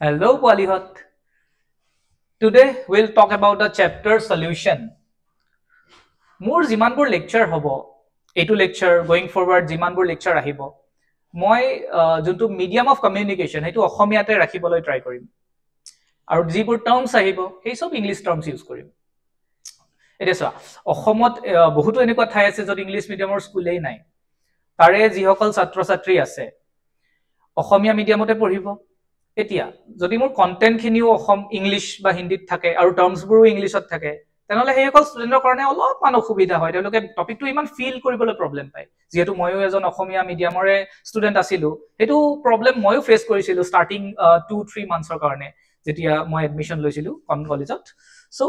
Hello, Polyhot. Today we'll talk about the chapter solution. More jimanbur lecture hobo. Etu lecture going forward jimanbur lecture ahibo. Moi juntu medium of communication hetu Okhomiyate rakhiboloi try korim. Aru jibur terms ahibo hei sob English terms use korim. Etia sa Okhomot bohuto enekwa thai ase jot English medium or school ei nai. Tare jihokol chatra chatri ase Okhomiya mediumote পঢ়িব এতিয়া যদি মোৰ content খিনিও Assam English বা হিন্দীত থাকে আৰু terms বোৰো ইংলিশত থাকে তেনেহলে হেয়কল ষ্টুডেন্টৰ কাৰণে অলপমান অসুবিধা হয় তেওঁলোকে টপিকটো ইমান ফিল কৰিবলৈ প্ৰবলেম পায় যেহেতু ময়ো এজন অসমীয়া মিডিয়ামৰে ষ্টুডেন্ট আছিলো হেতু প্ৰবলেম ময়ো ফেস কৰিছিলো স্টাৰ্টিং 2-3 মান্থছৰ কাৰণে যেতিয়া মই এডমিশন লৈছিলো কলেজত সো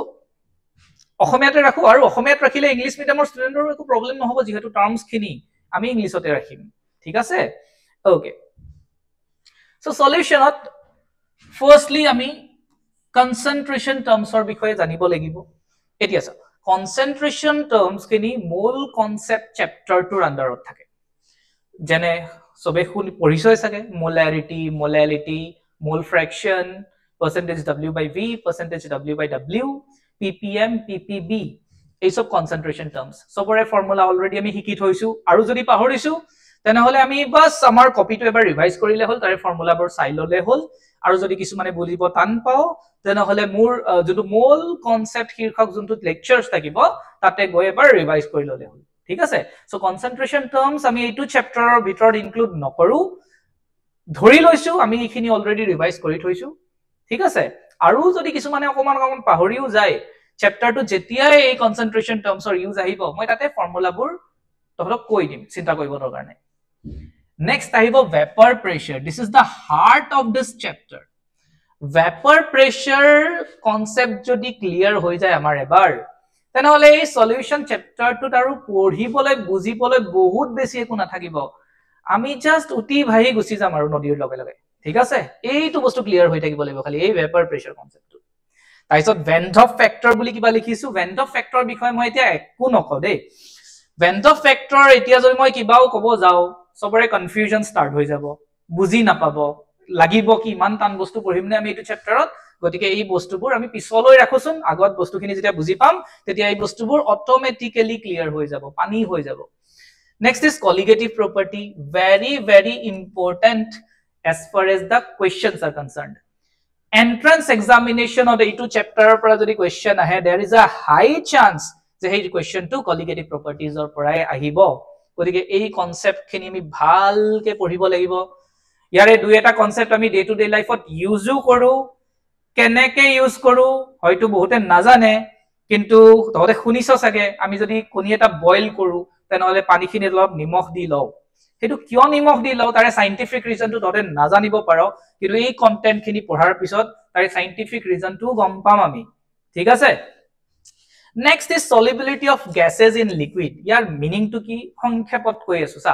অসমীয়াতে ৰাখো আৰু অসমীয়াত ৰাখিলে ইংলিশ মিডিয়ামৰ ষ্টুডেন্টৰ একো প্ৰবলেম নহব যেহেতু টাৰ্মছ খিনি আমি ইংলিশতে ৰাখিম ঠিক আছে okay So solution firstly ami concentration terms or bikhoye janibo lagibo etia sa concentration terms kini mol concept chapter to under ot thake jene sobe khun porisoy sage molality mole fraction percentage w by v percentage w by w ppm ppb ei sob concentration terms sobore formula already ami hiki thoisu aru jodi pahorisu তেনেহলে আমি বাস আমাৰ কপিটো এবাৰ revise কৰিলে হল তাৰে ফৰ্মুলাবোৰ চাই ললে হল আৰু যদি কিছু মানে বুজিব টান পাও তেনেহলে মোৰ যেটো মূল কনসেপ্ট শীৰ্ষক যোনটো লেকচাৰছ থাকিব তাতে গৈ এবাৰ ৰিভাইজ কৰি ললে হল ঠিক আছে সো কনসেন্ট্ৰেশন টাৰ্মস আমি এইটো চ্যাপ্টাৰৰ ভিতৰত ইনক্লুড নকৰো ধৰি লৈছো আমি এইখিনি অলৰেডি ৰিভাইজ কৰি থৈছো ঠিক আছে আৰু যদি কিছু মানে অকমান পাহৰিও যায় চ্যাপ্টাৰটো যেতিয়া এই কনসেন্ট্ৰেশন টাৰ্মছৰ ইউজ আহিব মই তাতে ফৰ্মুলাবোৰ তহলক কৈ দিম চিন্তা কৰিব দৰকাৰ নাই Next, I have a vapor pressure. This is the heart of this chapter. Vapor pressure concept jodi clear hoi jay amar ebar tenhole ei solution chapter to taru porhiboloi bujiboloi bahut beshi eku na thakibo ami just uti bhai gusi jam aru nodir loge loge thik ase ei to bostu clear hoi thakibo laibo khali ei vapor pressure concept tu taisot Van Hoff factor boli kiba likhisu Van Hoff factor bikhoy moi etia eku noko de Van Hoff factor etia jodi moi kibao kobo jao সবৰে confusion start হৈ যাব বুজি নাপাব লাগিব কি মান টান বস্তু পঢ়িমনে আমি এইটো চ্যাপ্টাৰত গতিকে এই বস্তুবোৰ আমি পিছলৈ ৰাখোছুন আগত বস্তুখিনি যেতিয়া বুজি পাম তেতিয়া এই বস্তুবোৰ অটোমেটিক্যালি ক্লিয়াৰ হৈ যাব পানী হৈ যাব next is colligative property very important as far as the questions are concerned entrance examination of এইটো চ্যাপ্টাৰৰ পৰা যদি কোৱেশ্চন আহে there is a high chance যে এই কোৱেশ্চনটো কলিগেটিভ প্ৰপাৰ্টিজৰ পৰাই আহিব গতিকে এই কনসেপ্ট খিনি আমি ভালকে পঢ়িব লাগিব ইয়াৰে দুই এটা কনসেপ্ট আমি ডে টু ডে লাইফত ইউজও কৰো কেনেকে ইউজ কৰো হয়তো বহুতে নাজানে কিন্তু তহতে শুনিছ সাগে আমি যদি কোনি এটা বইল কৰো তেনেহলে পানীখিনি অলপ নিমখ দি লও হেতু কিয় নিমখ দি লও তাৰে সাইন্টিফিক ৰিজনটো তহতে নাজানিব পাৰো কিন্তু এই কন্টেন্ট খিনি পঢ়াৰ পিছত তাৰে সাইন্টিফিক ৰিজনটো গম পাম আমি ঠিক আছে Next is solubility of gases in liquid. Yar meaning to ki সংক্ষেপত কৈ আছো সা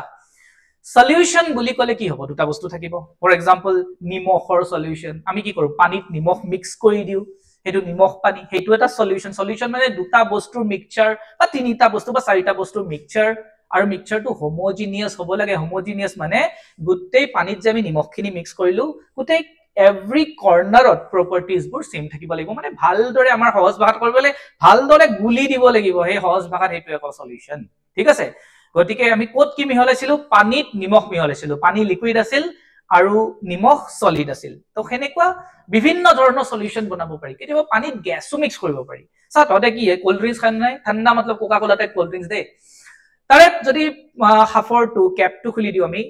সলিউশন বুলি কলে কি হ'ব দুটা বস্তু থাকিব ফৰ এক্সাম্পল নিমখৰ সলিউশন আমি কি কৰো পানীত নিমখ মিক্স কৰি দিও হেতু নিমখ পানী হেতু এটা সলিউশন সলিউশন মানে দুটা বস্তুৰ মিক্সচাৰ বা তিনিটা বস্তু বা চাৰিটা বস্তুৰ মিক্সচাৰ আৰু মিক্সচাৰটো হোমোজিনিয়াস হ'ব লাগে হোমোজিনিয়াস মানে গুটেই পানীত যে আমি নিমখখিনি মিক্স কৰিলো গুটেই every corner of properties bur same thakiba lagibo mane bhal dore amar সহজ ভাষাত কৰিবলে ভাল দৰে গুলি দিব লাগিব হে সহজ ভাষাত হেতু এক সলিউশন ঠিক আছে গতিকে আমি কোত কি মিহলাইছিলো পানীত নিমখ মিহলাইছিলো পানী লিকুইড আছিল আৰু নিমখ সলিড আছিল তো হেনেকুৱা বিভিন্ন ধৰণৰ সলিউশন বনাব পাৰি কেতিয়াবা পানীত গ্যাসও মিক্স কৰিব পাৰি সা ততে কি কোল্ড ড্ৰিংকস খান নাই ঠাণ্ডা मतलब কোকা কোলা টাইপ কোল্ড ড্ৰিংকস দে তাৰে যদি হাফৰ টু ক্যাপটো খুলি দিও আমি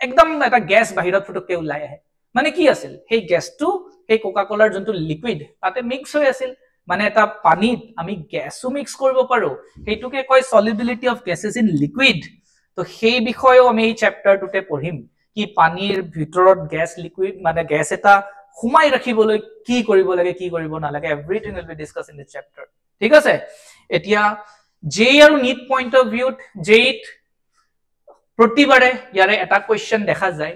একদম এটা গ্যাস বাহিৰত ফুটককে ওলাই আহে মানে কি আছিল সেই গ্যাসটো এই কোকা কোলাৰ জন্তু লিকুইড তাতে মিক্স হৈ আছিল মানে এটা পানীত আমি গ্যাসও মিক্স কৰিব পাৰো হেতুকে কয় solubility of gases in liquid তো সেই বিষয়ও আমি এই চ্যাপ্টাৰটোতে পঢ়িম কি পানীৰ ভিতৰত গ্যাস লিকুইড মানে গ্যাস এটা খুমাই ৰাখিবলৈ কি কৰিব লাগে কি কৰিব নালাগে everything will be discuss in this chapter ঠিক আছে এতিয়া জে আৰু নিট পইণ্ট অফ ভিউত জেইট প্ৰতিবাৰে ইয়াৰে এটা কোৱেশ্চন দেখা যায়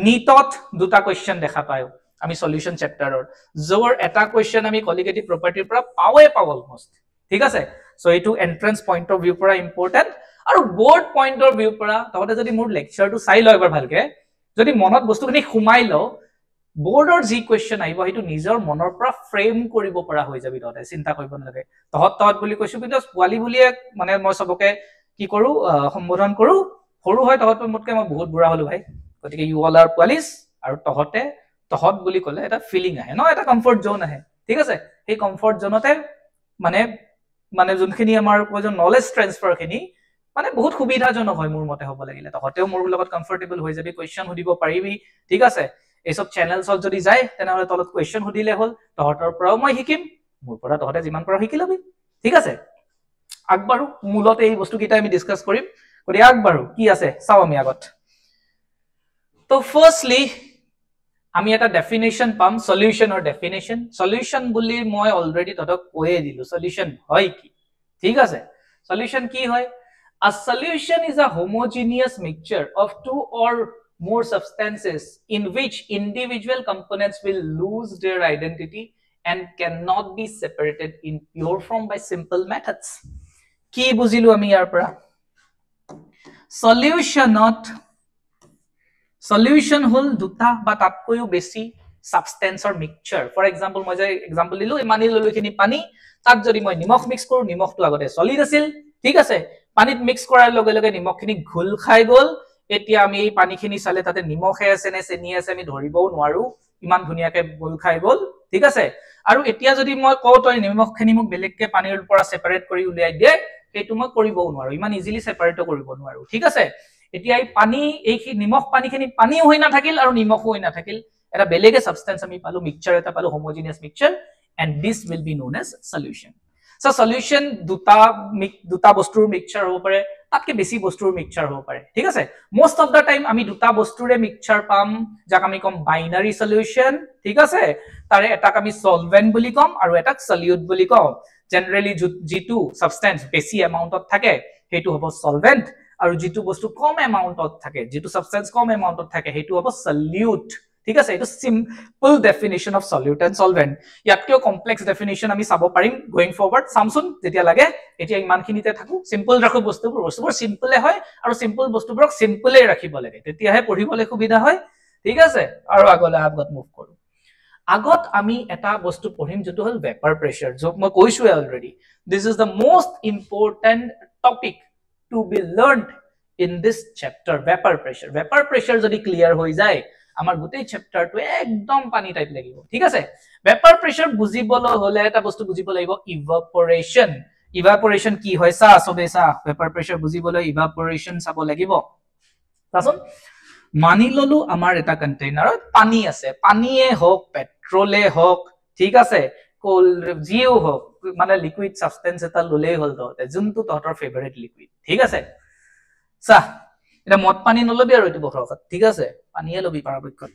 নিটত দুটা কোৱেশ্চন দেখা পায় আমি সলিউশন চ্যাপ্টাৰৰ জৰ এটা কোৱেশ্চন আমি কলিগেটিভ প্ৰপাৰ্টিৰ পৰা পাওয়ে পাও অলমোস্ট ঠিক আছে সো এটো এন্ট্ৰান্স পইণ্ট অফ ভিউ পৰা ইম্পৰ্টেন্ট আৰু বোৰ্ড পইণ্ট অফ ভিউ পৰা তহতে যদি মোৰ লেকচাৰটো চাই লয় এবাৰ ভালকে যদি মনত বস্তুখিনি খুমাই ল বোৰ্ডৰ যি কোৱেশ্চন আহিব হেতু নিজৰ মনৰ পৰা ফ্ৰেম কৰিব পৰা হৈ যাবি তহঁতে চিন্তা কৰিব নালাগে তহঁত বুলি কৈছো কিন্তু পোৱালি বুলিয়ে মানে মই সবকে কি কৰো সম্বোধন কৰো সৰু হয় তহঁত মোতকে মই বহুত বুঢ়া হলো ভাই গতিকে ইউ অল আৰ পোৱালিস আৰু তহঁত বুলি ক'লে এটা ফিলিং আহে ন এটা কমফৰ্ট জোন আহে ঠিক আছে সেই কমফৰ্ট জোনতে মানে যোনখিনি আমাৰ কোজন নলেজ ট্ৰান্সফাৰ খিনি মানে বহুত সুবিধাজনক হয় মোৰ মতে হ'ব লাগিলে তহঁতেও মোৰ লগত কমফৰ্টেবল হৈ যাবি কোৱেশ্চন সুধিব পাৰিবি ঠিক আছে এই সব চ্যানেলছত যদি যায় তেনেহলে তলত কোৱেশ্চন সুধিলে হল তহঁতৰ পৰাও মই শিকিম মোৰ পৰা তহঁতে যিমান পৰা শিকি লবি ঠিক আছে আগবাৰো মূলতে এই বস্তু কিটা আমি ডিসকাস কৰিম কৰি আগবাৰো কি আছে চাও আমি আগত তো ফাৰ্স্টলি আমি এটা ডেফিনেশন পাম সলিউশনৰ ডেফিনেশন সলিউশন বুলি মই অলৰেডি তহঁতক কৈয়ে দিলো সলিউশন হয় কি ঠিক আছে সলিউশন কি হয় A solution is a homogeneous mixture of two or more substances in which individual components will lose their identity and cannot be separated in pure form by simple methods. Ki buzilu ami yar para solution hol duta ba tatkoyo besi substance or mixture. For example, moi je example dilu mani lolu khini pani tat jodi moi nimok mix koru nimok tu agote solid asil ঠিক আছে পানীত mix কৰাৰ লগে লগে নিমখখিনি ঘুল খাই গল এতিয়া আমি এই পানীখিনি চালে তাতে নিমখে আছে নে চেনি আছে আমি ধৰিবও নোৱাৰো ইমান ধুনিয়াকে ঘুল খাই গল ঠিক আছে আৰু এতিয়া যদি মই কও তই নিমখখিনি মোক বেলেগকে পানীৰ পৰা সেপাৰেট কৰি উলিয়াই দে সেইটো মই কৰিবও নোৱাৰো ইমান ইজিলি সেপাৰেট কৰিব নোৱাৰো ঠিক আছে এতিয়া এই পানী এই নিমখ পানীখিনি পানী হৈ না থাকিল আৰু নিমখ হৈ না থাকিল এটা বেলেগে সাবস্টেন্স আমি পালো মিক্সচাৰ এটা পালো homogeneous mixture and this will be known as solution. So solution দুটা বস্তুৰ মিক্সচাৰ হ'ব পাৰে তাতকে বেছি বস্তুৰ মিক্সচাৰ হ'ব পাৰে ঠিক আছে most of the time আমি দুটা বস্তুৰে মিক্সচাৰ পাম যাক আমি কম বাইনাৰি সলিউশন ঠিক আছে তাৰে এটাক আমি সলভেন্ট বুলি কম আৰু এটাক সলিউট বুলি কম জেনাৰেলি যেটো সাবস্টেন্স বেছি এমাউন্টত থাকে হেতু হ'ব সলভেন্ট আৰু যেটো বস্তু কম এমাউন্টত থাকে যেটো সাবস্টেন্স কম এমাউন্টত থাকে হেতু হ'ব সলিউট ঠিক আছে এটো simple definition of solute and solvent ইয়াতকেও কমপ্লেক্স ডেফিনিশন আমি চাব পাৰিম গোইং ফৰৱাৰ্ড সামসুন যেতিয়া লাগে এতিয়া ইমানখিনিতে থাকো সিম্পল ৰাখো বস্তুবোৰ সিম্পলে হয় আৰু সিম্পল বস্তুবোৰক সিম্পলে ৰাখিব লাগে তেতিয়াহে পঢ়িবলৈ সুবিধা হয় ঠিক আছে আৰু আগত মুভ কৰো আগত আমি এটা বস্তু পঢ়িম যেটো হল ভেপাৰ প্ৰেসাৰ যক মই কৈছো already this is the most important topic to be learned in this chapter vapour pressure যদি ক্লিয়াৰ হৈ যায় আমাৰ গোটেই চ্যাপ্টাৰটো একদম পানী টাইপ লাগিব ঠিক আছে ভেপাৰ প্ৰেসাৰ বুজিবলৈ হলে এটা বস্তু বুজিব লাগিব ইভাপোৰেশন কি হয় সবে ভেপাৰ প্ৰেসাৰ বুজিবলৈ ইভাপোৰেশন চাব লাগিব তাছন মানি ললো আমাৰ এটা কন্টেইনাৰত পানী আছে পানীয়ে হোক পেট্ৰলে হোক ঠিক আছে কোল জিও হোক মানে লিকুইড সাবস্টেন্স এটা ললেই হল তহতে যোনটো তহতৰ ফেভাৰিট লিকুইড ঠিক আছে এটা মদ পানী নলবি আৰু এটো বখৰখত ঠিক আছে পানীয়ে লবি পৰাপক্ষত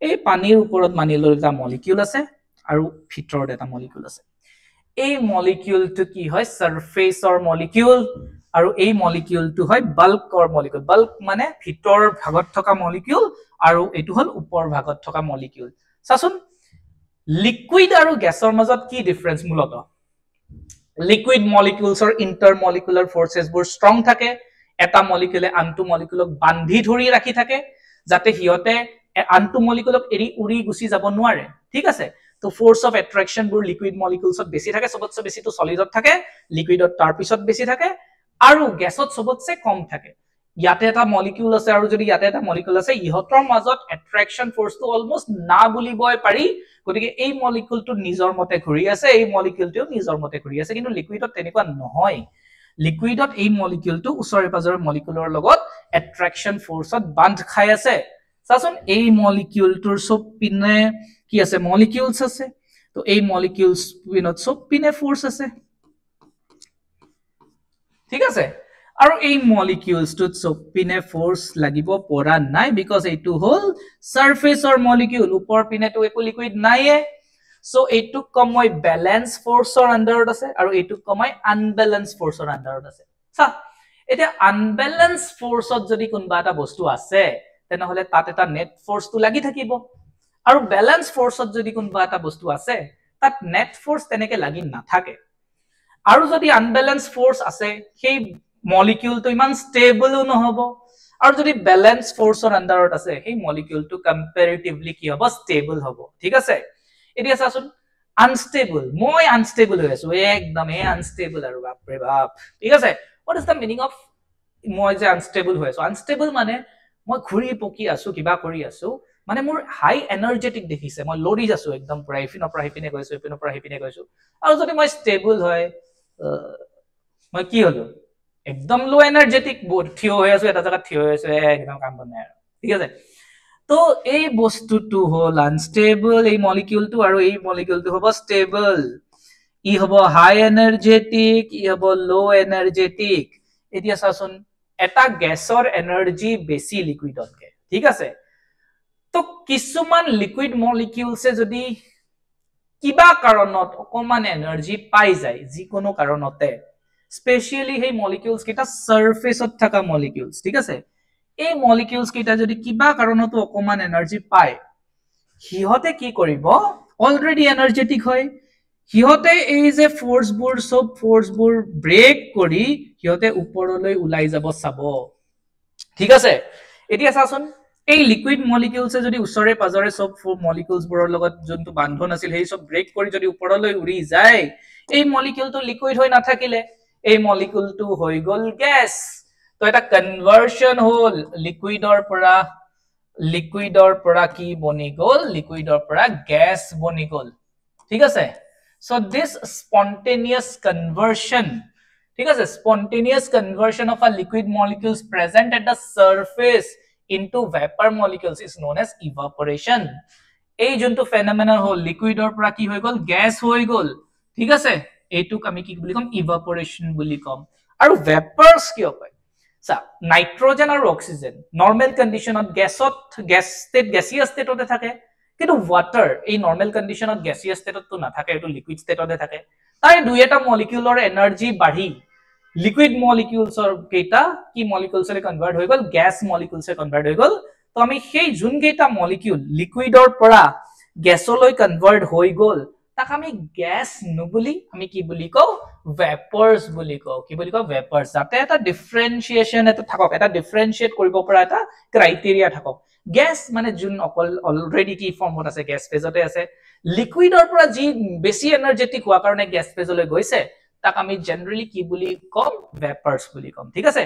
এই পানীৰ ওপৰত মানি লৈ এটা মলিকিউল আছে আৰু ভিতৰত এটা মলিকিউল আছে এই মলিকিউলটো কি হয় সাৰফেসৰ মলিকিউল আৰু এই মলিকিউলটো হয় বাল্কৰ মলিকিউল বাল্ক মানে ভিতৰ ভাগত থকা মলিকিউল আৰু এটো হল ওপৰ ভাগত থকা মলিকিউল চাচোন লিকুইড আৰু গ্যাসৰ মাজত কি ডিফাৰেন্স মূলত লিকুইড মলিকিউলছৰ ইন্টাৰমলিকুলাৰ ফোৰ্সেছ বোৰ ষ্ট্ৰং থাকে এটা মলিকিউলে আনটো মলিকিউলক বান্ধি ধৰি ৰাখি থাকে যাতে হিয়তে আনটো মলিকিউলক এৰি উৰি গুছি যাব নোৱাৰে ঠিক আছে তো ফোৰ্স অফ অ্যাট্ৰাকশন বোৰ লিকুইড মলিকিউলছত বেছি থাকে সবতছে বেছি তো সলিডত থাকে লিকুইডত তাৰ পিছত বেছি থাকে আৰু গ্যাসত সবতছে কম থাকে ইয়াতে এটা মলিকিউল আছে আৰু যদি ইয়াতে এটা মলিকিউল আছে ইহতৰ মাজত অ্যাট্ৰাকশন ফোৰ্সটো অলমোস্ট না বুলিবই পাৰি গতিকে এই মলিকিউলটো নিজৰ মতে ঘূৰি আছে এই মলিকিউলটো নিজৰ মতে ঘূৰি আছে কিন্তু লিকুইডত তেনেকুৱা নহয় লিকুইডত এই মলিকিউলটো উছৰে পাজৰে মলিকিউলৰ লগত অ্যাট্ৰাকশন ফোৰ্সত বান্ধ খাই আছে চাচোন এই মলিকিউলটোৰ সব পিনে কি আছে মলিকিউলস আছে তো এই মলিকিউলস পিনত সব পিনে ফোর্স আছে ঠিক আছে আৰু এই মলিকিউলসটোত সব পিনে ফোৰ্স লাগিব পৰা নাই বিকজ এইটো হল সাৰফেসৰ মলিকিউল ওপৰ পিনেটো একো লিকুইড নাইয়ে সো এইটো কমই ব্যালেন্স ফোৰ্সৰ আন্ডাৰত আছে আৰু এইটো কমই আনব্যালেন্স ফোৰ্সৰ আন্ডাৰত আছে সা এটা আনব্যালেন্স ফোর্সত যদি কোনবা এটা বস্তু আছে তেনেহলে তাত এটা নেট ফোর্সটো লাগি থাকিব আৰু ব্যালেন্স ফোৰ্সত যদি কোনবা এটা বস্তু আছে তাত নেট ফোৰ্স তেনেকে লাগি নাথাকে আৰু যদি আনব্যালেন্স ফোৰ্স আছে সেই মলিকিউলটো ইমান ষ্টেবলও নহব আৰু যদি ব্যালেন্স ফোৰ্সৰ আন্ডাৰত আছে সেই মলিকিউলটো কম্পাৰেটিভলি কি হ'ব ষ্টেবল হ'ব ঠিক আছে এতিয়া চাচোন আনষ্টেবল মই আনষ্টেবল হৈ আছো একদমে আনষ্টেবল আৰু বাপৰে বাপ ঠিক আছে what is the meaning of মই যে আনষ্টেবল হৈ আছো আনষ্টেবল মানে মই ঘুৰি পকি আছো কিবা কৰি আছো মানে মোৰ হাই এনাৰ্জেটিক দেখিছে মই লৰি আছো একদম পুৰা ইফিনৰ পৰা হিপিনে গৈছো ইফিনৰ পৰা হিপিনে গৈছো আৰু যদি মই ষ্টেবল হয় মই কি হলো একদম লো এনাৰ্জেটিক থিয় হৈ আছো এটা জায়গা থিয় হৈ আছো একদম কাম বনাই আৰু ঠিক আছে তো এই বস্তুটো হল আনষ্টেবল এই মলিকিউলটো আৰু এই মলিকিউলটো হ'ব ষ্টেবল ই হ'ব হাই এনাৰ্জেটিক ই হ'ব লো এনাৰ্জেটিক এতিয়া চাচোন এটা গ্যাসৰ এনাৰ্জি বেছি লিকুইডতকে ঠিক আছে তো কিছুমান লিকুইড মলিকিউলছে যদি কিবা কাৰণত অকমান এনাৰ্জি পাই যায় যিকোনো কাৰণতে স্পেশালি সেই মলিকিউলস কিটা সাৰফেসত থাকা মলিকিউলস ঠিক আছে এই মলিকিউলস কিটা যদি কিবা কাৰণত অকমান এনাৰ্জি পায় হিহতে কি কৰিব অলৰেডি এনাৰ্জেটিক হয় হিহতে এই যে ফোৰ্সবোৰ সব ফোৰ্সবোৰ ব্ৰেক কৰি হিহতে ওপৰলৈ উলাই যাব চাব ঠিক আছে এতিয়া চাচোন এই লিকুইড মলিকিউলছে যদি উছৰে পাজৰে সব মলিকিউলস বোৰৰ লগত যোনটো বান্ধন আছিল সেই সব ব্ৰেক কৰি যদি ওপৰলৈ উৰি যায় এই মলিকিউলটো লিকুইড হৈ নাথাকিলে এই মলিকিউলটো হৈ গল গ্যাস তো এটা কনভার্সন হল লিকুইডৰ পৰা কি বনি গল লিকুইডৰ পৰা গ্যাস বনি গল ঠিক আছে so this spontaneous conversion ঠিক আছে spontaneous conversion of a liquid molecules present at the surface into vapor molecules is known as evaporation এই যোনটো ফেনোমেনন হল লিকুইডৰ পৰা কি হৈ গল গ্যাস হৈ গল ঠিক আছে এইটোক আমি কি বুলি কম ইভাপোৰেশন বুলি কম আৰু ভেপাৰস কি হয় সা নাইট্ৰজেন আৰু অক্সিজেন নরমাল কন্ডিশনত গ্যাসিয়াস স্টেটতে থাকে কিন্তু ওয়াটার এই নরমাল কন্ডিশনত গ্যাসিয়াস স্টেটত তো না থাকে এটো লিকুইড স্টেটতে থাকে তাই দুই এটা মলিকিউলৰ এনাৰ্জি বাঢ়ি লিকুইড মলিকিউলছৰ কেটা কি মলিকিউলছৰে কনভাৰ্ট হৈ গল গ্যাস মলিকিউলছৰে কনভাৰ্ট হৈ গল তো আমি সেই জুন কেটা মলিকিউল লিকুইডৰ পৰা গ্যাসলৈ কনভার্ট হৈ গল তাক আমি গ্যাস নুবুলি আমি কি বুলি কও ভেপাৰস বুলি কও কি বুলি কও ভেপাৰস যাতে এটা ডিফাৰেন্সিয়েশন এটা থাকক এটা ডিফাৰেন্সিয়েট কৰিব পৰা এটা ক্ৰাইটেৰিয়া থাকক গ্যাস মানে জুন অকল অলৰেডি কি ফৰ্মত আছে গ্যাস ফেজতে আছে লিকুইডৰ পৰা যি বেছি এনাৰ্জেটিক হোৱা কাৰণে গ্যাস ফেজলৈ গৈছে তাক আমি জেনাৰেলি কি বুলি কম ভেপাৰস বুলি কম ঠিক আছে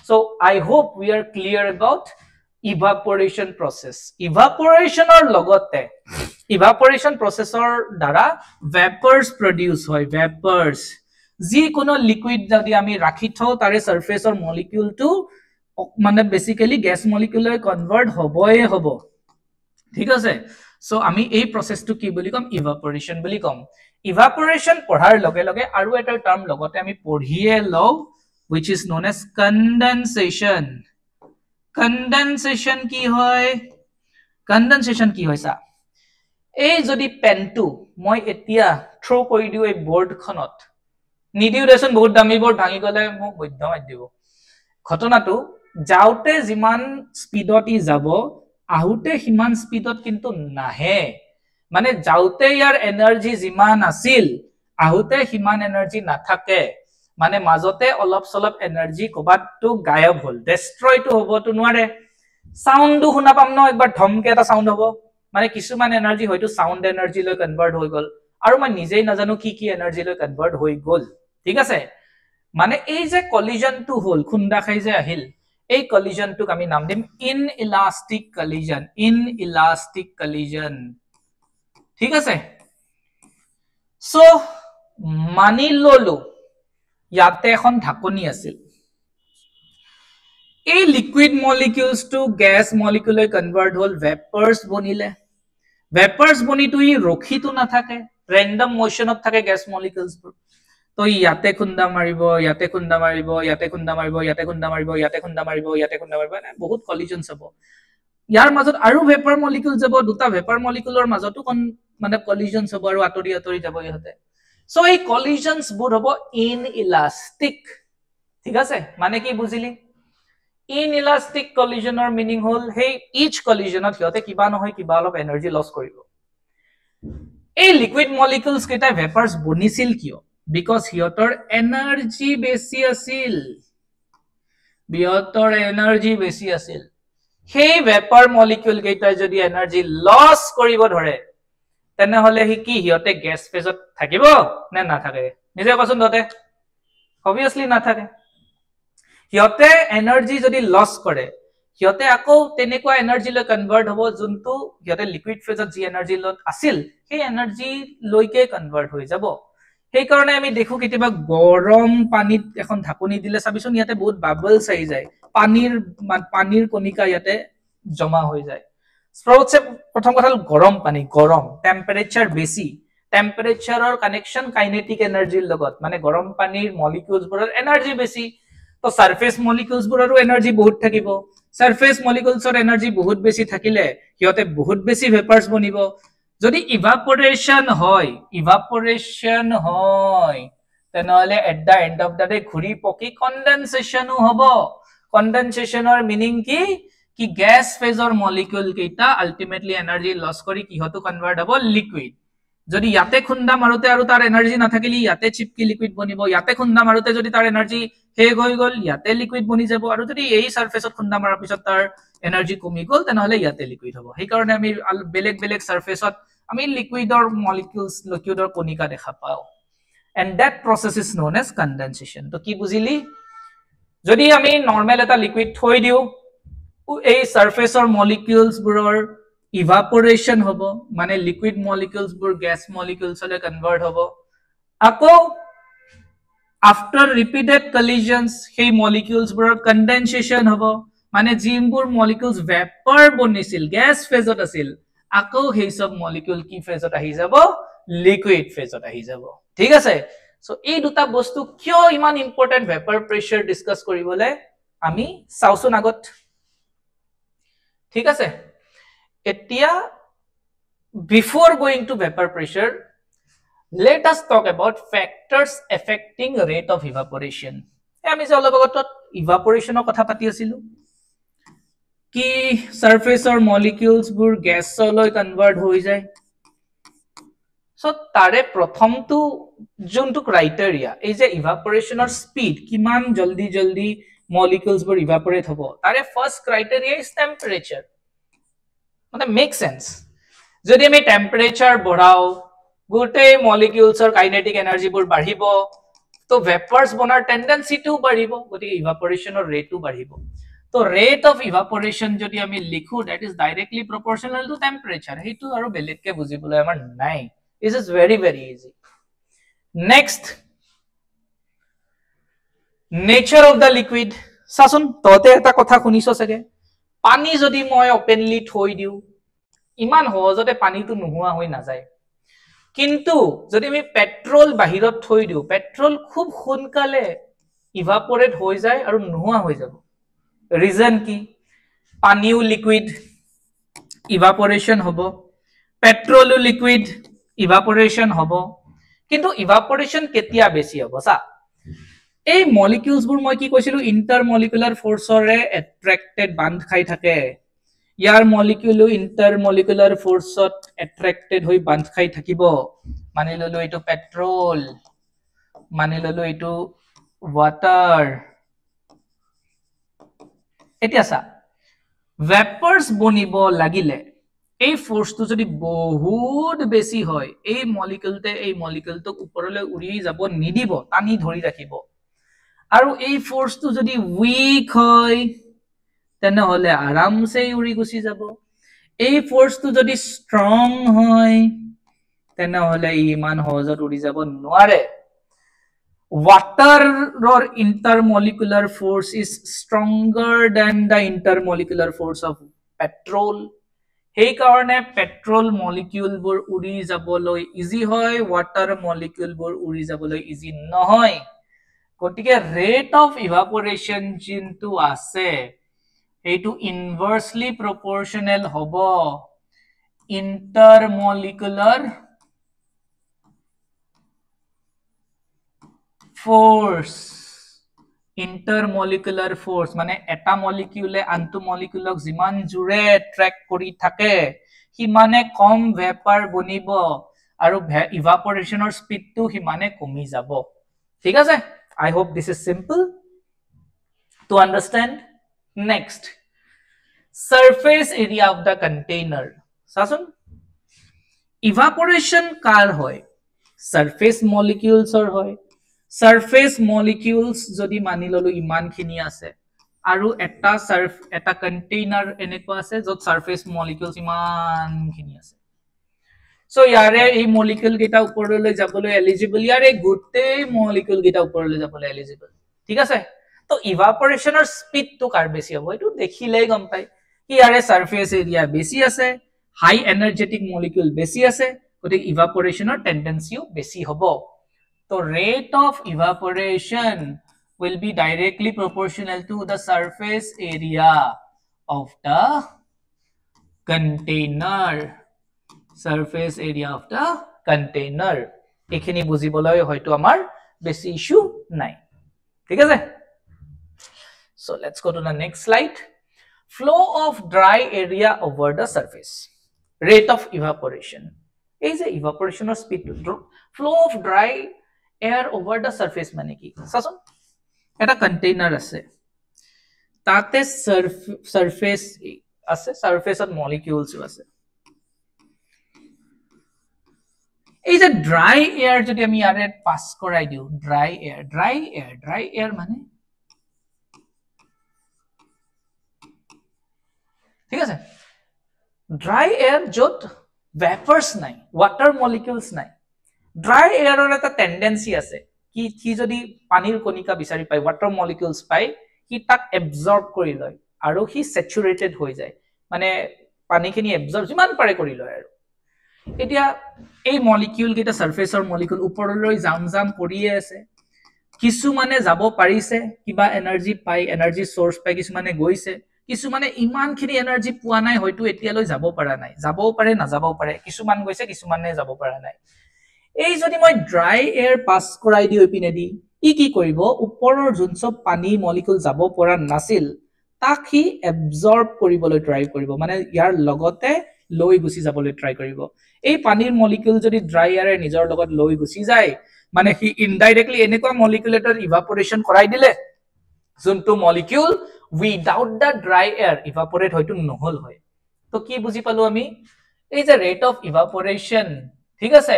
so I hope we are clear about evaporation process evaporation or logote evaporation processor দ্বাৰা vapors produce hoy vapors ji kono liquid jodi ami rakhi thau tare surface or molecule to mane basically gas molecule convert hoboy hobo thik ase so ami ei process to ki boli kom evaporation boli kom evaporation পঢ়াৰ লগে লগে আৰু এটা term লগতে আমি পঢ়িয়ে লও which is known as condensation condensation কি হয় সা এই যদি পেনটো মই এতিয়া থ্ৰো কৰি দিও এই বোর্ড খনত নিদিও দেচোন বহুত দামি বোর্ড ভাঙি গলে মোক বৈধ মাই দিব ঘটনাটো যাওতে জিমান স্পিডত ই যাব আহুতে হিমান স্পিডত কিন্তু নাহে মানে যাওতে ইয়াৰ এনাৰ্জি জিমান আছিল আহুতে হিমান এনাৰ্জি নাথাকে মানে মাজতে অলপ সলপ এনাৰ্জি কবাটো গায়ব হল ডেস্ট্ৰয় টু হ'ব তো নোৱাৰে সাউন্ডটো শুনা পাম ন একবাৰ ধমকে এটা সাউন্ড হ'ব মানে কিছুমান এনাৰ্জি হয়তো সাউন্ড এনাৰ্জি লৈ কনভাৰ্ট হৈ গল আৰু মই নিজেই নাজানো কি এনাৰ্জি লৈ কনভার্ট হৈ গল ঠিক আছে মানে এই যে কলিজনটো হল খুন্দা খাই যে আহিল এই কলিজনটোক আমি নাম দিম ইনইলাস্টিক কলিজন ঠিক আছে সো মানি ললো ইয়াতে এখন ঢাকনি আছিল এই লিকুইড মলিকিউলস টু গ্যাস মলিকিউলে কনভার্ট হল ভেপারস বনিটো ই ৰখিটো না থাকে ৰেন্ডম মোশনত থাকে গ্যাস মলিকিউলস তো ইয়াতে খুন্দা মাৰিব বহুত কলিজনস হ'ব ইয়াৰ মাজত আৰু ভেপাৰ মলিকিউল যাব দুটা ভেপাৰ মলিকিউলৰ মাজতো মানে কলিজনস হ'ব আৰু আতৰি যাব ইহতে সো এই কলিজনস বোৰ হ'ব ইনইলাস্টিক ঠিক আছে মানে কি বুজিলি ইনইলাস্টিক কলিজনৰ মিনিং হল হে ইচ কলিজনত হিয়তে কিবা নহয় কিবা অলপ এনাৰ্জি লস কৰিব এই লিকুইড মলিকিউলস কেটা ভেপাৰস বনিছিল কিয় বিকজ হিয়তৰ এনাৰ্জি বেছি আছিল বিহতৰ এনাৰ্জি বেছি আছিল সেই ভেপাৰ মলিকিউল কেইটা যদি এনাৰ্জি লস কৰিব ধৰে তেনেহলে কি হিয়তে গ্যাস ফেজত থাকিব নে নাথাকে নিজে কোৱাচোন দতে obviously নাথাকে হিয়তে এনাৰ্জি যদি লস কৰে হিয়তে আকৌ তেনেকুৱা এনাৰ্জি লৈ কনভাৰ্ট হ'ব যোনটো হিয়তে লিকুইড ফেজত যি এনাৰ্জি লগত আছিল সেই এনাৰ্জি লৈকে কনভাৰ্ট হৈ যাব সেই কাৰণে আমি দেখো কেতিয়াবা গৰম পানীত এখন ঢাকনি দিলে চাবিচোন ইয়াতে বহুত বাবলস আহি যায় পানীৰ কণিকা ইয়াতে জমা হৈ যায় স্প্ৰাউটছে প্ৰথম কথা গৰম পানী গৰম টেম্পাৰেচাৰ বেছি টেম্পাৰেচাৰৰ কানেকশন কাইনেটিক এনাৰ্জিৰ লগত মানে গৰম পানীৰ মলিকিউলছবোৰৰ এনাৰ্জি বেছি তো সাৰফেস মলিকিউলছবোৰৰো এনাৰ্জি বহুত থাকিব সাৰফেস মলিকিউলছৰ এনাৰ্জি বহুত বেছি থাকিলে হিয়তে বহুত বেছি ভেপাৰছ বনিব যদি ইভাপোৰেশন হয় তেনেহলে at the end of the day ঘুৰি পকি কনডেনসেশনও হ'ব কনডেনসেশনৰ মিনিং কি গ্যাস ফেজৰ মলিকিউল কেইটা আলটিমেটলি এনাৰ্জি লস কৰি কিহতো কনভাৰ্ট হ'ব লিকুইড যদি ইয়াতে খুন্দা মাৰুতে আৰু তাৰ এনাৰ্জি নাথাকিলি ইয়াতে চিপকি লিকুইড বনিব ইয়াতে খুন্দা মাৰুতে যদি তাৰ এনাৰ্জি শেষ হৈ গল ইয়াতে লিকুইড বনি যাব আৰু যদি এই সাৰফেসত খুন্দা মাৰাৰ পিছত তাৰ এনাৰ্জি কমি গল তেনেহলে ইয়াতে লিকুইড হ'ব সেই কাৰণে আমি বেলেগ বেলেগ সাৰফেসত আমি লিকুইডৰ মলিকিউলস লিকুইডৰ কণিকা দেখা পাও and that process is known as condensation তো কি বুজিলি যদি আমি নরমাল এটা লিকুইড থৈ দিও এই সাৰফেসৰ মলিকিউলস বোৰৰ ইভাপোৰেশন হ'ব মানে লিকুইড মলিকিউলস বোৰ গ্যাস মলিকিউলস লৈ কনভাৰ্ট হ'ব আকৌ after repeated collisions সেই মলিকিউলস বোৰৰ কনডেনসেশন হ'ব মানে জিমবোৰ মলিকিউলস ভেপাৰ বনিছিল গ্যাস ফেজত আছিল আকৌ সেই সব মলিকিউল কি ফেজত আহি যাব লিকুইড ফেজত আহি যাব ঠিক আছে সো এই দুটা বস্তু কিয় ইমান ইম্পৰ্টেন্ট ভেপাৰ প্ৰেসাৰ ডিসকাস কৰিবলে আমি চাওচোন আগত ঠিক আছে এতিয়া before going to vapor pressure let us talk about factors affecting rate of evaporation আমি যে অলপ আগত evaporation কথা পাতি আছিলো কি সাৰফেসৰ মলিকিউলস বোৰ গ্যাসলৈ কনভাৰ্ট হৈ যায় সো তাৰে প্ৰথমটো যোনটো ক্ৰাইটেৰিয়া এই যে ইভাপোৰেশনৰ স্পিড কিমান জলদি জলদি molecules বোৰ evaporate হ'ব তাৰে ফাৰ্স্ট ক্ৰাইটেৰিয়া ইজ টেম্পাৰেচাৰ মানে মেক সেন্স যদি আমি টেম্পাৰেচাৰ বঢ়াও গোটে মলিকিউলছৰ কাইনেটিক এনাৰ্জি বোৰ বাঢ়িব তো ভেপাৰছ বনাৰ টেন্ডেন্সিটো বাঢ়িব গতি ইভাপোৰেশনৰ ৰেটটো বাঢ়িব তো ৰেট অফ ইভাপোৰেশন যদি আমি লিখো that is directly proportional to temperature হেতু আৰু বেলেগকে বুজিবলৈ আমাৰ নাই this is very very easy next nature of the liquid সাচোন ততে এটা কথা শুনিছ সকে পানী যদি মই ওপেনলি থৈ দিও ইমান সহজতে পানীটো নোহোৱা হৈ না যায় কিন্তু যদি আমি পেট্ৰোল বাহিৰত থৈ দিও পেট্ৰোল খুব সোনকালে ইভাপোৰেট হৈ যায় আৰু নোহোৱা হৈ যাব ৰিজন কি পানীও লিকুইড ইভাপোৰেশন হ'ব পেট্ৰোলও লিকুইড ইভাপোৰেশন হ'ব কিন্তু ইভাপোৰেশন কেতিয়া বেছি হ'ব সা এই মলিকিউলস বোৰ মই কি কৈছিলো ইন্টাৰমলিকুলাৰ ফোৰ্সৰে এট্ৰাক্টেড বান্ধ খাই থাকে ইয়াৰ মলিকিউল ইন্টাৰমলিকুলাৰ ফোৰ্সত এট্ৰাক্টেড হৈ বান্ধ খাই থাকিব মানি ললো এটো পেট্ৰোল মানি ললো এটো ওয়াটাৰ এতিয়া সা ভেপাৰস বনিব লাগিলে এই ফোৰ্সটো যদি বহুত বেছি হয় এই মলিকিউলটো উপৰলৈ উৰি যাব নিদিব টানি ধৰি ৰাখিব আৰু এই ফোৰ্সটো যদি উইক হয় তেনেহলে আৰামছে উৰি গুছি যাব এই ফোৰ্সটো যদি স্ট্ৰং হয় তেনেহলে ইমান সহজত উৰি যাব নোৱাৰে water intermolecular force is stronger than the intermolecular force of petrol সেই কাৰণে পেট্ৰোল মলিকিউল বোৰ উৰি যাবলৈ ইজি হয় ওয়াটাৰ মলিকিউল বোৰ উৰি যাবলৈ ইজি নহয় গতিকে ৰেট অফ ইভাপোৰেশন যিটো আছে এইটো ইনভাৰ্সলি প্ৰপৰশনাল হ'ব ইন্টাৰমলিকুলাৰ ফোৰ্স intermolecular force মানে এটা মলিকিউলে আনটো মলিকিউলক যিমান জুৰে ট্ৰেক কৰি থাকে হিমানে কম ভেপাৰ বনিব আৰু ইভাপোৰেশনৰ স্পিডটো হিমানে কমি যাব ঠিক আছে I hope this is simple to understand. Next, surface area of the container. Sasun, evaporation kar hoy? Surface molecules or hoy? Surface molecules jodi mani lolu iman khini ase aru eta container eneko ase jot surface molecules iman khini ase. So yare ei molecule geta uporole jabole eligible, yare gote molecule geta uporole jabole eligible. ঠিক আছে? তো evaporationৰ speed to kar বেছি হ'ব এটো দেখিলেই গম পাই কি yare surface area বেছি আছে, high energetic molecule বেছি আছে, গতে evaporationৰ tendency বেছি হ'ব. So rate of evaporation will be directly proportional to the surface area of the container. Surface area of the container. এখিনি বুজিবলৈ হয়তো আমাৰ বেছি ইস্যু নাই। ঠিক আছে? So let's go to the next slide. Flow of dry area over the surface. Rate of evaporation. Is a evaporation or speed to drop. Flow of dry air over the surface মানে কি? Sasson এটা container আছে, তাতে surface আছে, সারফেসত molecules আছে। এই যে dry air যদি আমি ইয়ারে পাস করাই দিও, ড্রাই এয়ার মানে ঠিক আছে, ড্রাই এয়ার যত ভেপার্স নাই, ওয়াটার মলিকিউলস নাই। ড্রাই এয়াৰৰ এটা টেন্ডেন্সি আছে কি যদি পানীৰ কণিকা বিচাৰি পায়, ওয়াটাৰ মলিকিউলস পায়, কি তাক এবজৰ্ব কৰি লয় আৰু কি স্যাচুৰেটেড হৈ যায়, মানে পানীখিনি এবজৰ্ব যিমান পাৰে কৰি লয়। আৰু এতিয়া এই মলিকিউল কেইটা সাৰফেসৰ মলিকিউল ওপৰলৈ জাম কৰিয়ে আছে, কিছুমানে যাব পাৰিছে, কিবা এনাৰ্জি পাই, এনাৰ্জি সোৰ্স পাই, কিছুমানে গৈছে, কিছুমানে ইমানখিনি এনাৰ্জি পোৱা নাই, হয়তো এতিয়ালৈ যাব পৰা নাই, যাবও পাৰে না যাবও পাৰে, কিছুমান গৈছে কিছুমানে যাব পৰা নাই। এই যদি মই ড্ৰাই এয়াৰ পাস কৰাই দিও ইপিনেদি, ই কি কৰিব, ওপৰৰ যোন সব পানী মলিকিউল যাব পৰা নাছিল তাক হি এবজৰ্ব কৰিবলৈ ট্ৰাই কৰিব, মানে ইয়াৰ লগতে লৈ গুছি যাবলৈ ট্ৰাই কৰিব। এই পানীৰ মলিকিউল যদি ড্ৰাই এয়াৰে নিজৰ লগত লৈ গুছি যায়, মানে হি ইনডাইৰেক্টলি এনেকুৱা মলিকিউলেটৰ ইভাপোৰেশন কৰাই দিলে যোনটো মলিকিউল উইদাউট দা ড্রাই এয়ার ইভাপোরেট হয়তো নহল হয়। তো কি বুজি পালো আমি, এই যে রেট অফ ইভাপোরেশন, ঠিক আছে,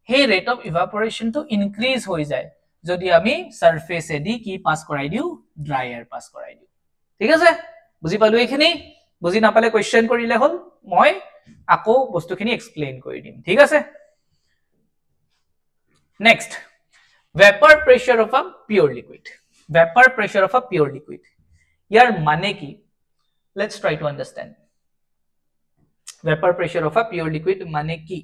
সেই রেট অফ ইভাপোরেশন তো ইনক্রিজ হৈ যায় যদি আমি সারফেস এদি কি পাস কৰাই দিও, ড্ৰাই এয়াৰ পাস কৰাই দিও। ঠিক আছে, বুজি পালো এইখিনি? বুজি নাপালে কোয়েশ্চন কৰিলে হল, মই আকৌ বস্তুখিনি এক্সপ্লেইন কৰি দিম। ঠিক আছে? Next, vapor pressure of a pure liquid. Vapor pressure of a pure liquid. ইয়াৰ মানে কি? Let's try to understand. Vapor pressure of a pure liquid মানে কি?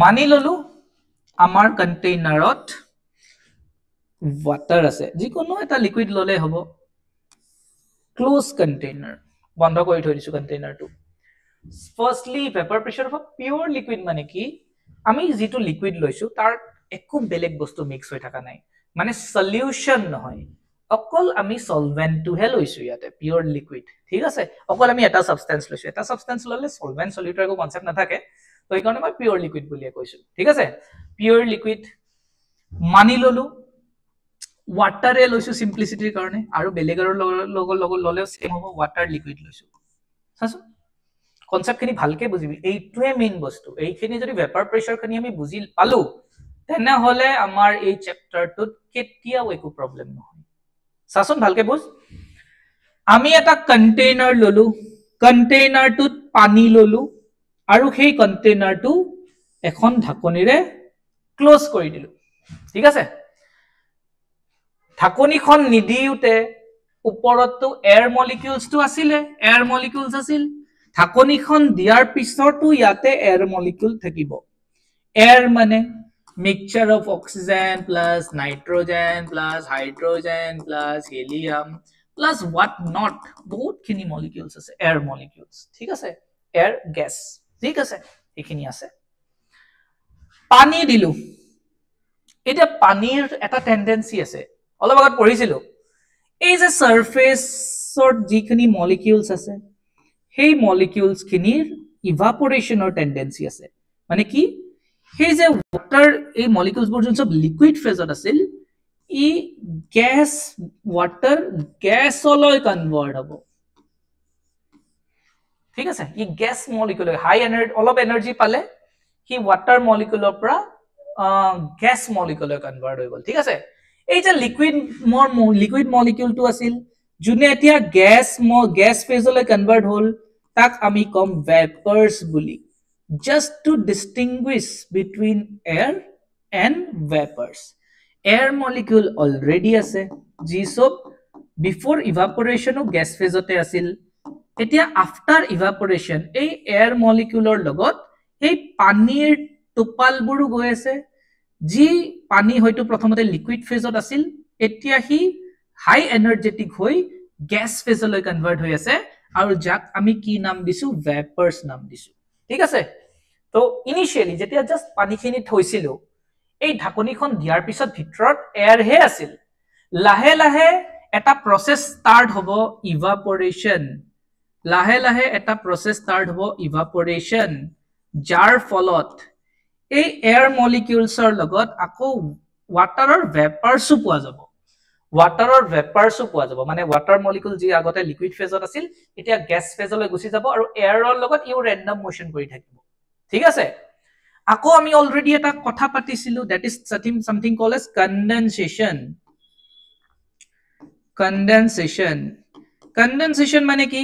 মানি ললো আমাৰ কন্টেইনাৰত ওয়াটাৰ আছে, যিকোনো এটা লিকুইড ললে হ'ব, ক্লোজ কন্টেইনাৰ, বন্ধ কৰি থৈ দিছো কন্টেইনাৰটো। ফাৰ্স্টলি vapour প্ৰেসাৰ of a pure liquid মানে কি, আমি যেটো লিকুইড লৈছো তাৰ একো বেলেগ বস্তু মিক্স হৈ থকা নাই, মানে সলিউশন নহয়, অকল আমি সলভেন্টটো হে লৈছো ইয়াতে, পিওর লিকুইড। ঠিক আছে, অকল আমি এটা সাবস্টেন্স লৈছো, এটা সাবস্টেন্স ললে সলভেন্ট সলিউটৰ একো কনসেপ্ট নাথাকে, তো এই কাৰণে মই পিওৰ লিকুইড বুলিয়ে কৈছো। ঠিক আছে, পিওৰ লিকুইড মানি ললো, ওয়াটাৰে লৈছো সিম্পলিসিটিৰ কাৰণে, আৰু বেলেগৰ লগত ললেও সেম হ'ব, ওয়াটাৰ লিকুইড লৈছো। চাচোন কনসেপ্টখিনি ভালকে বুজিবি, এইটোৱে মেইন বস্তু। এইখিনি যদি ভেপাৰ প্ৰেসাৰখিনি আমি বুজি পালো, তেনে হলে আমাৰ এই চ্যাপ্টাৰটোত কেতিয়াও একো প্ৰবলেম নহয়। চাচোন ভালকে বুজ, আমি এটা কন্টেইনাৰ ললো, কন্টেইনাৰটোত পানী ললো, আৰু সেই কন্টেইনাৰটো এখন ঢাকনিৰে ক্লোজ কৰি দিলো। ঠিক আছে, ঢাকনিখন নিদিওতে ওপৰতো এয়াৰ মলিকিউলছটো আছিলে, এয়াৰ মলিকিউলছ আছিল, ঢাকনিখন দিয়াৰ পিছতো ইয়াতে এয়াৰ মলিকিউল থাকিব। এয়াৰ মানে mixture of oxygen plus nitrogen plus hydrogen plus helium plus what not, বহুতখিনি মলিকিউলছ আছে, এয়াৰ মলিকিউলছ। ঠিক আছে, এয়াৰ গেছ, ঠিক আছে, এইখিনি আছে। পানী দিলো, এটা পানীৰ এটা টেন্ডেন্সি আছে, অলপ আগত পঢ়িছিলো, এই যে সাৰফেসৰ যিখিনি মলিকিউলছ আছে, সেই মলিকিউলছ খিনিৰ ইভাপোৰেশনৰ টেন্ডেন্সি আছে। মানে কি, সেই যে ওয়াটাৰ, এই মলিকিউলছবোৰ যোন সব লিকুইড ফেজত আছিল, ই গ্যাস ওয়াটার গ্যাসলৈ কনভার্ট হব ঠিক আছে ই গ্যাস মলিকুল হাই এনার্জি অলপ এনার্জি পালে হি ওয়াটার মলিকুলৰ পৰা গ্যাস মলিকুললৈ কনভার্ট হৈ গল ঠিক আছে এই যে লিকুইড মলিকুলটো আছিল যোনে এতিয়া গ্যাস ফেজলৈ কনভার্ট হল তাক আমি কম ভেপাৰ্স বুলি just to distinguish between air and vapors air molecule already ase ji sob before evaporation of gas phase ote asil etia after evaporation ei air molecule or logot ei panir topal buru goi ase ji pani hoyto prothomote liquid phase ot asil etia hi high energetic hoi gas phase loi convert hoi ase aru jak ami ki nam disu vapors nam disu ঠিক আছে তো initially যেতিয়া just পানীখিনি থৈছিলো এই ঢাকনিখন দিয়াৰ পিছত ভিতৰত এয়াৰ হে আছিল লাহে লাহে এটা প্ৰসেস ষ্টাৰ্ট হ'ব ইভাপোৰেশন লাহে লাহে এটা প্ৰসেস ষ্টাৰ্ট হ'ব ইভাপোৰেশন যাৰ ফলত এই এয়াৰ মলিকিউলছৰ লগত আকৌ ওয়াটাৰৰ ভেপাৰছও পোৱা যাব ওয়াটাৰৰ ভেপাৰছও পোৱা যাব মানে ওয়াটাৰ মলিকুল যি আগতে লিকুইড ফেজত আছিল এতিয়া গ্যাস ফেজলৈ গুছি যাব আৰু এয়াৰৰ লগত ইউ ৰেন্ডম মোশন কৰি থাকিব ঠিক আছে আকৌ আমি অলৰেডি এটা কথা পাতিছিলো that is something called as condensation মানে কি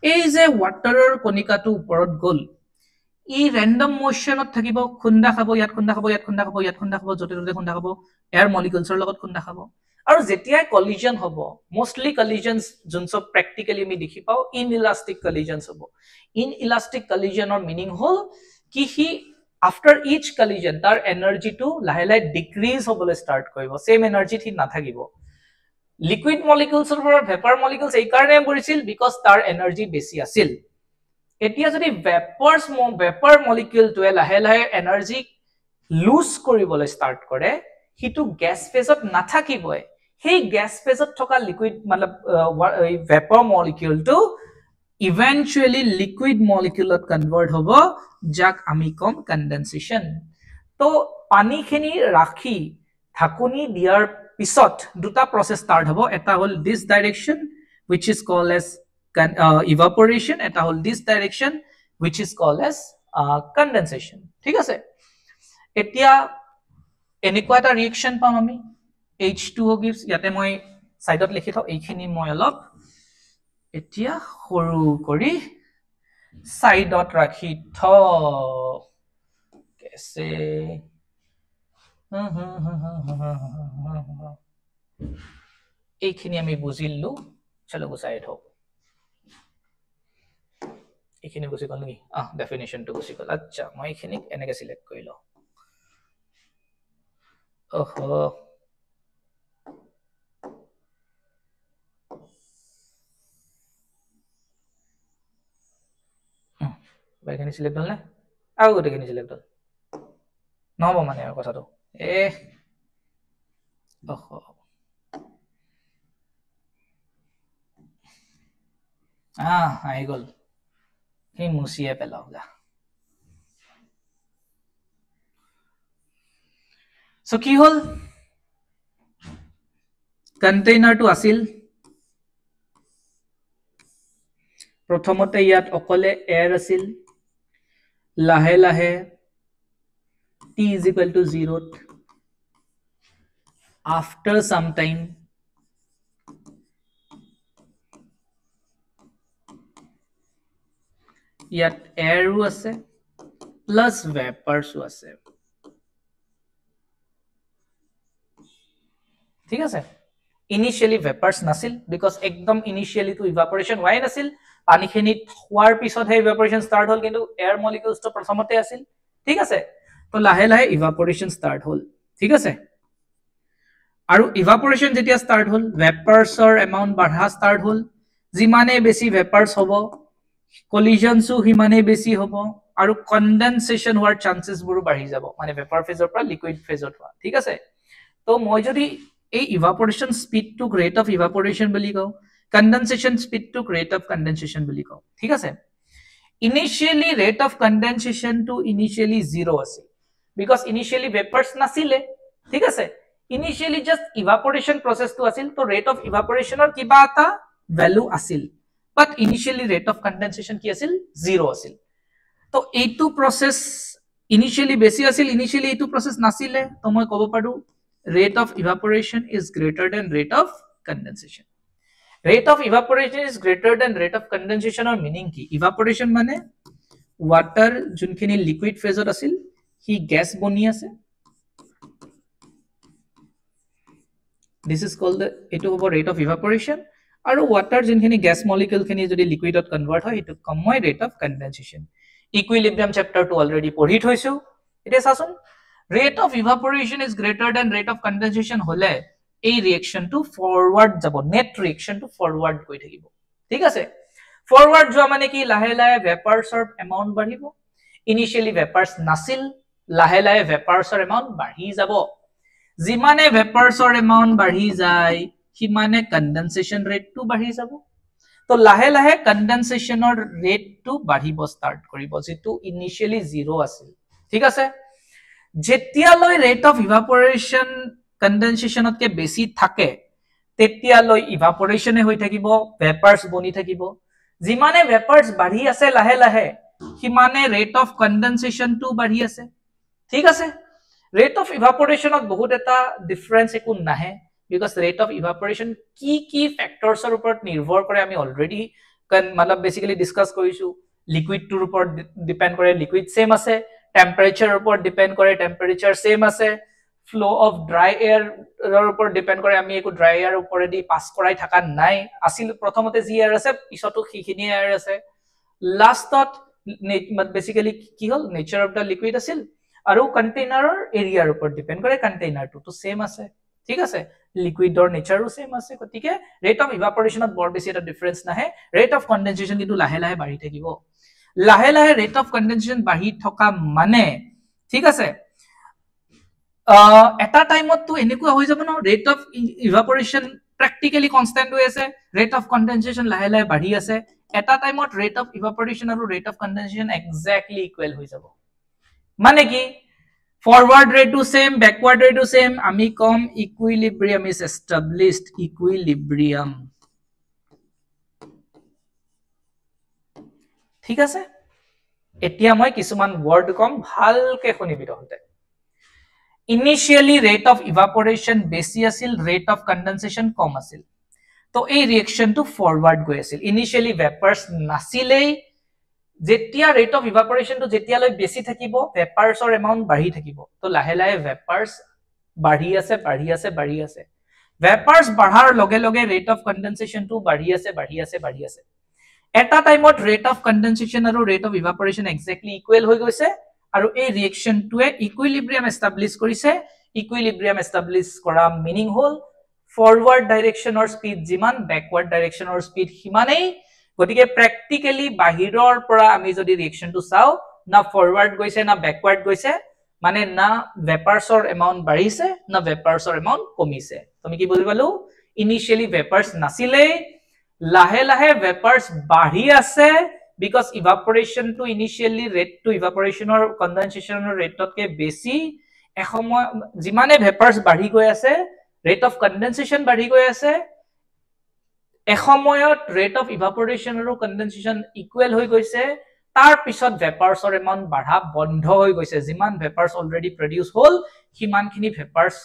এই যে ওয়াটাৰৰ কণিকাটো ওপৰত গল ই ৰেন্ডম মোশনত থাকিব খুন্দা খাব ইয়াত খুন্দা খাব ইয়াত খুন্দা খাব ইয়াত খুন্দা খাব যতে যতে খুন্দা খাব এয়াৰ মলিকুলছৰ লগত খুন্দা খাব আৰু যেতিয়া কলিজন হ'ব মোস্টলি কলিজনস যোনসব প্ৰ্যাকটিক্যালি আমি দেখি পাও ইনইলাস্টিক কলিজনস হ'ব ইনইলাস্টিক কলিজনৰ মিনিং হল কি হি after each collision tar energy to lahe lahe decrease hobole start koibo same energy thi na thakibo liquid molecules or vapor molecules ei karone korisil because tar energy besi asil etia jodi vapor molecule to lahe lahe energy lose koribole start kore hitu gas phase ot na thakiboy hey gas phase ot thoka liquid matlab vapor molecule to eventually liquid molecule convert hobo jak ami kom condensation to pani khini rakhi thakuni diar pisot duta process start hobo eta hol this direction which is called as evaporation eta hol this direction which is called as condensation thik ase etia eniko eta reaction pam ami H2O gives yate moi side ot likhi thau eikhini moi olop এতিয়া হৰু কৰি সাইডত ৰাখি থ কেছে এইখিনি আমি বুজিলো চলো গুচাই থ এইখিনি বুজি গল নেকি ডেফিনিশন টু বুজি গল আচ্ছা মই এইখিনি এনেকে সিলেক্ট কৰিলো ওহো বাইখিনি সিলেক্ট হল না আৰু গোটেইখিনি সিলেক্ট হল নহব মানে আৰু কথাটো আহি গল সেই মুচিয়ে পেলাও যা সো কি হল কন্টেইনাৰটো আছিল প্ৰথমতে ইয়াত অকলে এয়াৰ আছিল lahe lahe t is equal to 0 after some time yat air ase plus vapors ase ঠিক আছে initially vapors nasil because ekdom initially to evaporation why nasil পানি খিনি হোৱাৰ পিছত হে ইভাপোৰেশন ষ্টাৰ্ট হল কিন্তু এয়াৰ মলিকিউলছ তো প্ৰথমতে আছিল ঠিক আছে তো লাহে লাহে ইভাপোৰেশন ষ্টাৰ্ট হল ঠিক আছে আৰু ইভাপোৰেশন যেতিয়া ষ্টাৰ্ট হল ভেপাৰ্ছৰ এমাউন্ট বাঢ়া ষ্টাৰ্ট হল যিমানে বেছি ভেপাৰ্ছ হ'ব কলিজনসও হিমানে বেছি হ'ব আৰু কনডেনসেশন হোৱাৰ চান্সেস বোৰ বাঢ়ি যাব মানে ভেপাৰ ফেজৰ পৰা লিকুইড ফেজত হোৱা ঠিক আছে তো মই যদি এই ইভাপোৰেশন স্পীড টু ৰেট অফ ইভাপোৰেশন বুলি কওঁ condensation speed to rate of condensation বুলি কও ঠিক আছে initially rate of condensation to initially 0 আছে because initially vapors নাছিলে ঠিক আছে ইনিশিয়ালি জাস্ট ইভাপোরেশন প্ৰসেসটো আছিল তো ৰেট অফ ইভাপোৰেশনৰ কিবা এটা ভ্যালু আছিল বাট ইনিশিয়ালি ৰেট অফ কনডেনসেশন কি আছিল 0 আছিল তো এইটো প্ৰসেস ইনিশিয়ালি বেছি আছিল ইনিশিয়ালি এইটো প্ৰসেস নাছিলে তো মই ক'ব পাৰো rate of evaporation is greater than rate of condensation rate of evaporation is greater than rate of condensation or meaning ki evaporation mane water junkhini liquid phase ot asil hi gas boni ase this is called the etu hobo rate of evaporation aru water junkhini gas molecule khini jodi liquid ot convert hoy etu kom hoy rate of condensation equilibrium chapter 2 already পঢ়ি থৈছো এটা সাচোন rate of evaporation is greater than rate of condensation hole এই reaction to forward jabo net reaction to forward goi thakibo thik ase forward joa mane ki lahe lahe vapors or amount badhibo initially vapors nasil lahe lahe vapors or amount badhi jabo jimane vapors or amount badhi jai himane condensation rate to badhi jabo to lahe lahe condensation or rate to badhibo start koribo jitu initially 0 asil thik ase যেতিয়ালৈ rate of evaporation কনডেনসেশনতকে বেছি থাকে তেতিয়ালৈ ইভাপোরেশনে হৈ থাকিব ভেপারস বনি থাকিব জিমানে ভেপারস বাঢ়ি আছে লাহে লাহে হিমানে রেট অফ কনডেনসেশন টু বাঢ়ি আছে ঠিক আছে রেট অফ ইভাপোরেশনত বহুত এটা ডিফারেন্স একো নাহে বিকজ রেট অফ ইভাপোরেশন কি ফ্যাক্টৰসৰ ওপৰত নিৰ্ভৰ কৰে আমি অলৰেডি मतलब বেসিক্যালি ডিসকাস কৰিছো লিকুইড টুৰ ওপৰত ডিপেন্ড কৰে লিকুইড সেম আছে টেম্পারেচার উপর ডিপেন্ড করে টেম্পারেচার সেম আছে ফ্লো অফ ড্রাই এয়ার এর উপর ডিপেন্ড করে আমি একো ড্রাই এয়ার উপরেদি পাস করাই থাকা নাই আছিল প্রথমতে জি এয়ার আছে পিছতো খিখিনি এয়ার আছে লাস্টত বেসিক্যালি কি হল নেচার অফ দা লিকুইড আছিল আৰু কন্টেইনাৰৰ এৰিয়াৰ উপৰ ডিপেন্ড কৰে কন্টেইনাৰটো তো সেম আছে ঠিক আছে লিকুইডৰ নেচাৰো সেম আছে গতিকে ৰেট অফ ইভাপোৰেশনত বৰ বেছি এটা ডিফাৰেন্স নাহে ৰেট অফ কনডেনসেশন কিন্তু লাহে লাহে বাঢ়ি থাকিব লাহে লাহে ৰেট অফ কনডেনসেশন বাঢ়ি থকা মানে ঠিক আছে এটা টাইমত তো এনেকুৱা হৈ যাব ন ৰেট অফ ইভাপোৰেশন প্ৰ্যাকটিক্যালি কনস্ট্যান্ট হৈ আছে ৰেট অফ কনডেনসেশন লাহে লাহে বাঢ়ি আছে এটা টাইমত ৰেট অফ ইভাপোৰেশন আৰু rate of condensation exactly equal হৈ যাব মানে কি forward rate to same backward rate to same আমি কম ইকুইলিব্রিয়াম ইজ এস্টাবলিশড ইকুইলিব্রিয়াম ঠিক আছে এতিয়া মই কিছুমান ওয়ার্ড কম ভালকে শুনিবি তহতে ইনিশিয়ালি রেট অফ ইভাপোরেশন বেছি আছিল রেট অফ কনডেনসেশন কম আছিল তো এই রিঅ্যাকশন টু ফরওয়ার্ড গৈ আছিল ইনিশিয়ালি ভেপারস নাছিলেই যেতিয়া রেট অফ ইভাপোরেশন টু যেতিয়ালৈ বেছি থাকিব ভেপাৰসৰ এমাউন্ট বাঢ়ি থাকিব তো লাহে লাহে ভেপাৰস বাঢ়ি আছে বাঢ়ি আছে বাঢ়ি আছে ভেপাৰস বাঢ়াৰ লগে লগে রেট অফ কনডেনসেশন টু বাঢ়ি আছে বাঢ়ি আছে বাঢ়ি আছে এটা টাইমত রেট অফ কনডেনসেশন আৰু ৰেট অফ ইভাপোৰেশন এক্স্যাক্টলি ইকুয়াল হৈ গৈছে আৰু এই ৰিঅ্যাকশন টুৱে ইকুইলিব্ৰিয়াম এস্টাবলিশ কৰিছে ইকুইলিব্ৰিয়াম এস্টাবলিশ কৰা মিনিং হল ফৰওয়াৰ্ড ডাইৰেকশনৰ স্পিড যিমান ব্যাকওয়াৰ্ড ডাইৰেকশনৰ স্পিড হিমানেই গতিকে প্ৰ্যাকটিক্যালি বাহিৰৰ পৰা আমি যদি ৰিঅ্যাকশনটো চাও না ফৰওয়াৰ্ড গৈছে না ব্যাকওয়াৰ্ড গৈছে মানে না ভেপাৰসৰ এমাউন্ট বাঢ়িছে না ভেপাৰসৰ এমাউন্ট কমিছে তুমি কি বুজি পালো ইনিশিয়ালি ভেপারস নাছিলে লাহে লাহে ভেপারস বাঢ়ি আছে because evaporation to initially rate to ইভাপোৰেশনৰ কনডেনসেশনৰ ৰেটতকে বেছি এসময় যিমানে ভেপাৰস বাঢ়ি গৈ আছে ৰেট অফ কনডেনসেশন বাঢ়ি গৈ আছে এসময়ত ৰেট অফ ইভাপোৰেশন আৰু কনডেনসেশন ইকুয়াল হৈ গৈছে তাৰ পিছত ভেপাৰসৰ এমাউন্ট বাঢ়া বন্ধ হৈ গৈছে যিমান ভেপাৰস অলৰেডি প্ৰডিউস হল হিমানখিনি ভেপাৰস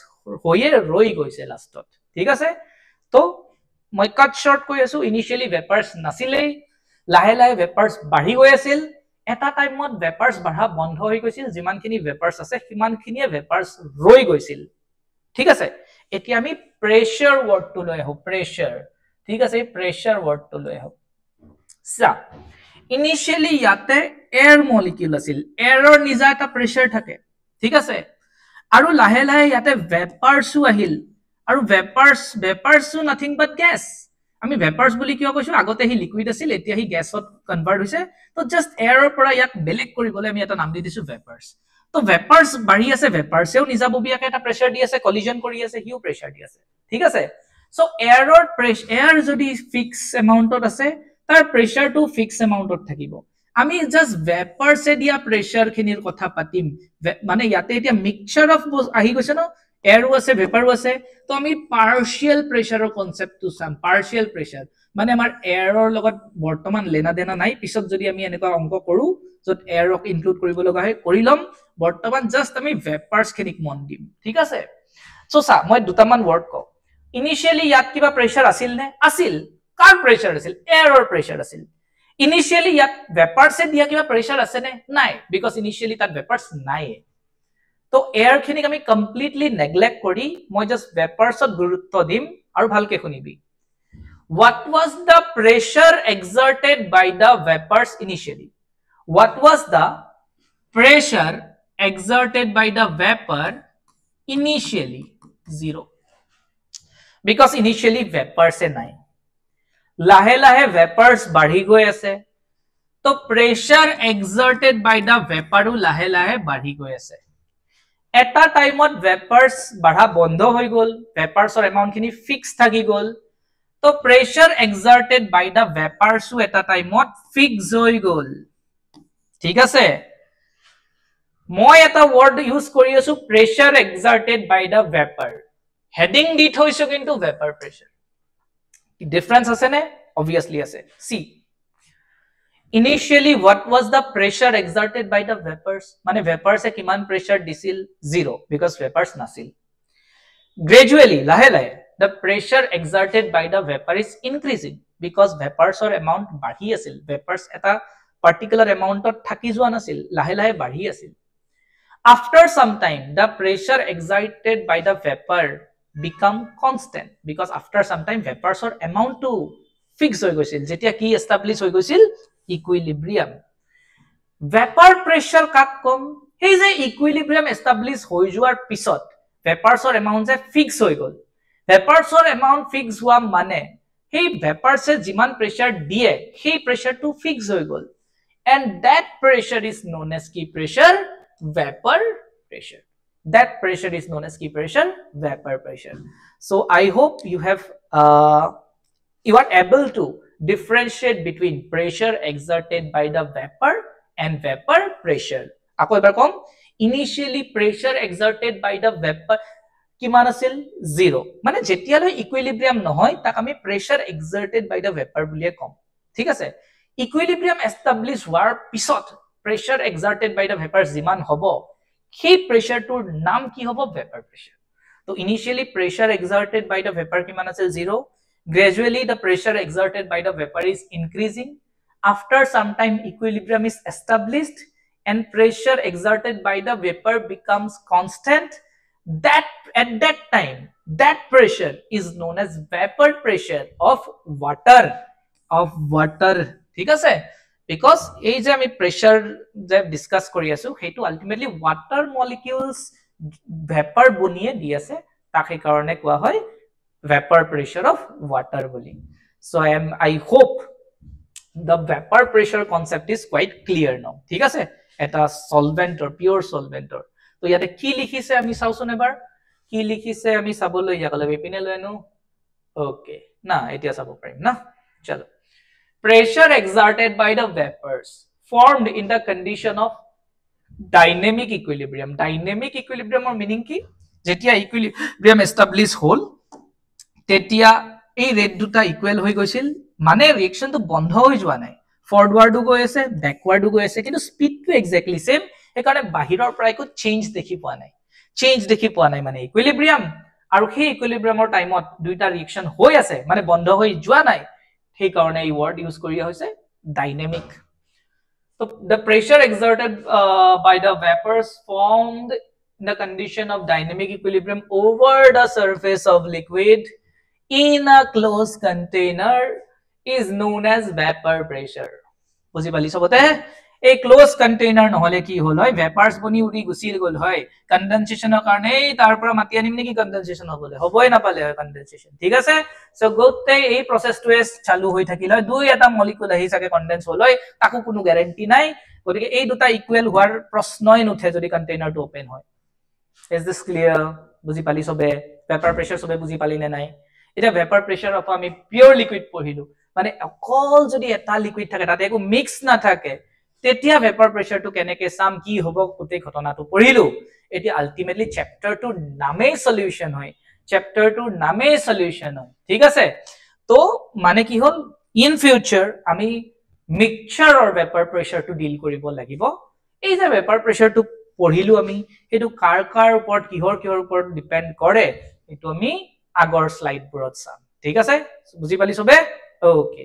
হৈয়ে ৰৈ গৈছে লাষ্টত ঠিক আছে তো মই কাট শর্ট কৈ আছো ইনিশিয়ালি ভেপারস নাছিলেই লাহে লাহে ভেপারস বাঢ়ি গৈ আছিল এটা টাইমত ভেপারস বাঢ়া বন্ধ হৈ গৈছিল যিমানখিনি ভেপারস আছে হিমানখিনিয়ে ভেপারস ৰৈ গৈছিল ঠিক আছে এতিয়া আমি প্ৰেসাৰ ওয়াৰ্ডটো লৈ আহো প্ৰেসাৰ ঠিক আছে প্ৰেসাৰ ওয়াৰ্ডটো লৈ আহো সা ইনিশিয়ালি ইয়াতে এয়াৰ মলিকিউল আছিল এয়াৰৰ নিজা এটা প্ৰেসাৰ থাকে ঠিক আছে আৰু লাহে লাহে ইয়াতে ভেপাৰসও আহিল আৰু ভেপারসও নাথিং বাট গ্যাস আমি ভেপারস বুলি কিয় কৈছো আগতে হি লিকুইড আছিল এতিয়া হি গ্যাসত কনভার্ট হৈছে তো জাস্ট এয়াৰৰ পৰা ইয়াক বেলেগ কৰিবলৈ আমি এটা নাম দি দিছো ভেপাৰস তো ভেপাৰস বাঢ়ি আছে ভেপাৰসেও নিজাববিয়াকে এটা প্ৰেসাৰ দি আছে কলিজন কৰি আছে হিউ প্ৰেসাৰ দি আছে ঠিক আছে সো এয়াৰৰ প্ৰেসাৰ এয়াৰ যদি ফিক্স এমাউন্টত আছে তাৰ প্ৰেসাৰটো ফিক্স এমাউন্টত থাকিব আমি জাস্ট ভেপাৰসে দিয়া প্ৰেসাৰ খিনিৰ কথা পাতিম মানে ইয়াতে এতিয়া মিক্সচাৰ অফ আহি গৈছে ন এয়াৰো আছে ভেপাৰো আছে তো আমি পাৰ্শিয়াল প্ৰেছাৰৰ কনসেপ্টটো চাম পাৰ্শিয়াল প্ৰেছাৰ মানে আমাৰ এয়াৰৰ লগত বৰ্তমান লেনা দেনা নাই পিছত যদি আমি এনেকুৱা অংক কৰো যত এয়াৰক ইনক্লুড কৰিব লগা হয় কৰি লম বৰ্তমান জাস্ট আমি ভেপাৰ্স খিনিক মন দিম ঠিক আছে সো সা মই দুটামান ওয়াৰ্ড কও ইনিশিয়ালি ইয়াত কিবা প্ৰেছাৰ আছিল নে আছিল কাৰ প্ৰেছাৰ আছিল এয়াৰৰ প্ৰেছাৰ আছিল ইনিশিয়ালি ইয়াত ভেপাৰ্সে দিয়া কিবা প্ৰেছাৰ আছে নে নাই বিকজ ইনিশিয়ালি তাত ভেপাৰ্স নাই তো এয়াৰ খিনিক আমি কমপ্লিটলি নেগলেক্ট কৰি মই জাস্ট ভেপাৰ্সত গুৰুত্ব দিম আৰু ভালকে শুনিবি what was the pressure exerted by the vapors initially what was the pressure exerted by the vapor initially zero because initially vapors e nai lahe lahe vapors badhi goi ase to pressure exerted by the vapor lahe lahe badhi goi ase at a time of vapors badha bondho hoi gol vapors or amount khini fixed thaki gol to pressure exerted by the vapors at a time of fixed hoi gol ঠিক আছে মই এটা word use কৰি আছো pressure exerted by the vapor heading দি থৈছো কিন্তু vapor pressure difference আছে নে obviously আছে see initially what was the pressure exerted by the vapors মানে vapors এ কিমান pressure দিছিল 0 because vapors নাছিল gradually lahe lahe the pressure exerted by the vapor is increasing because vapors or amount badhi asil vapors eta particular amount of thaki joa nasil lahe lahe badhi asil after some time the pressure exerted by the vapor become constant because after some time vapors or amount to fix hoi goisil jetia ki establish hoi goisil equilibrium vapor pressure kak kom hei je equilibrium establish hoi joar pisot vapors or amount je fix hoi gol vapors or amount fix hua mane hei vapors e jiman pressure die hei pressure to fix hoi gol and that pressure is known as key pressure vapor pressure that pressure is known as key pressure vapor pressure so I hope you have you are able to differentiate between pressure exerted by the vapor and vapor pressure ako ebar kom initially pressure exerted by the vapor kiman asil 0 mane jetialoi equilibrium nohoy tak ami pressure exerted by the vapor bulie kom thik ase equilibrium establish war pisot pressure exerted by the vapor jiman hobo he pressure to naam ki hobo vapor pressure so initially pressure exerted by the vapor kiman asil 0 gradually the pressure exerted by the vapor is increasing after some time equilibrium is established and pressure exerted by the vapor becomes constant that at that time that pressure is known as vapor pressure of water ঠিক আছে because এই যে আমি pressure যে discuss কৰি আছো হেতু ultimately water molecules vapour বনিয়ে দি আছে তাকে কাৰণে কোৱা হয় vapor pressure of water boli so I hope the vapor pressure concept is quite clear now ঠিক আছে এটা solvent or pure solvent or তো ইয়াতে কি লিখিছে আমি চাওছন এবাৰ কি লিখিছে আমি চাবলৈ ইয়াকলে বিপিনে লয়নো ওকে না এতিয়া চাব পাৰিম না চলো pressure exerted by the vapors formed in the condition of dynamic equilibrium or meaning ki jetia equilibrium establish hol tetia ei rate duta equal hoi goisil mane reaction to bondho hoi joa nai forward go ase backward go ase kintu speed to exactly same e karone bahiror prai ko change dekhi poa nai mane equilibrium aru he equilibrium or time ot duita reaction hoi ase mane bondho hoi joa nai he karone ei word use koriya hoise dynamic so the pressure exerted by the vapors formed in the condition of dynamic equilibrium over the surface of liquid in a closed container is known as vapor pressure বুজি পালি সবতে এই close container নহলে কি হল হয় ভেপারস বনি উৰি গুছিল গল হয় কনডেনসেশনৰ কাৰণে তাৰ পৰা মাটি আনিম নেকি কনডেনসেশন হবলে হবই না পালে হয় কনডেনসেশন ঠিক আছে সো গোটে এই প্ৰসেসটোৱে চালু হৈ থাকিল হয় দুই এটা মলিকুল আহি থাকে কনডেন্স হল হয় তাকো কোনো গ্যাৰান্টি নাই গতিকে এই দুটা ইকুৱেল হোৱাৰ প্ৰশ্নই নুঠে যদি কন্টেইনাৰটো ওপেন হয় ইজ দিস ক্লিয়াৰ বুজি পালি সবে ভেপাৰ প্ৰেছাৰ সবে বুজি পালি নে নাই এটা ভেপাৰ প্ৰেছাৰ অফ আমি পিওর লিকুইড পঢ়িলো মানে অকল যদি এটা লিকুইড থাকে তাতে একো মিক্স না থাকে তেতিয়া ভেপাৰ প্ৰেছাৰটো কেনেকে চাম কি হ'ব গোটেই ঘটনাটো পঢ়িলো এতিয়া আলটিমেটলি চ্যাপ্টাৰটোৰ নামেই সলিউশন হয় চ্যাপ্টাৰটোৰ নামেই সলিউশন হয় ঠিক আছে তো মানে কি হল ইন ফিউচাৰ আমি মিক্সচাৰ অৰ ভেপাৰ প্ৰেছাৰটো ডিল কৰিব লাগিব এই যে ভেপাৰ প্ৰেছাৰটো পঢ়িলো আমি হেতু কাৰ ওপৰত কিহৰ ওপৰত ডিপেন্ড কৰে এটো আমি আগৰ স্লাইডবোৰত চাম ঠিক আছে বুজি পালি সবে ওকে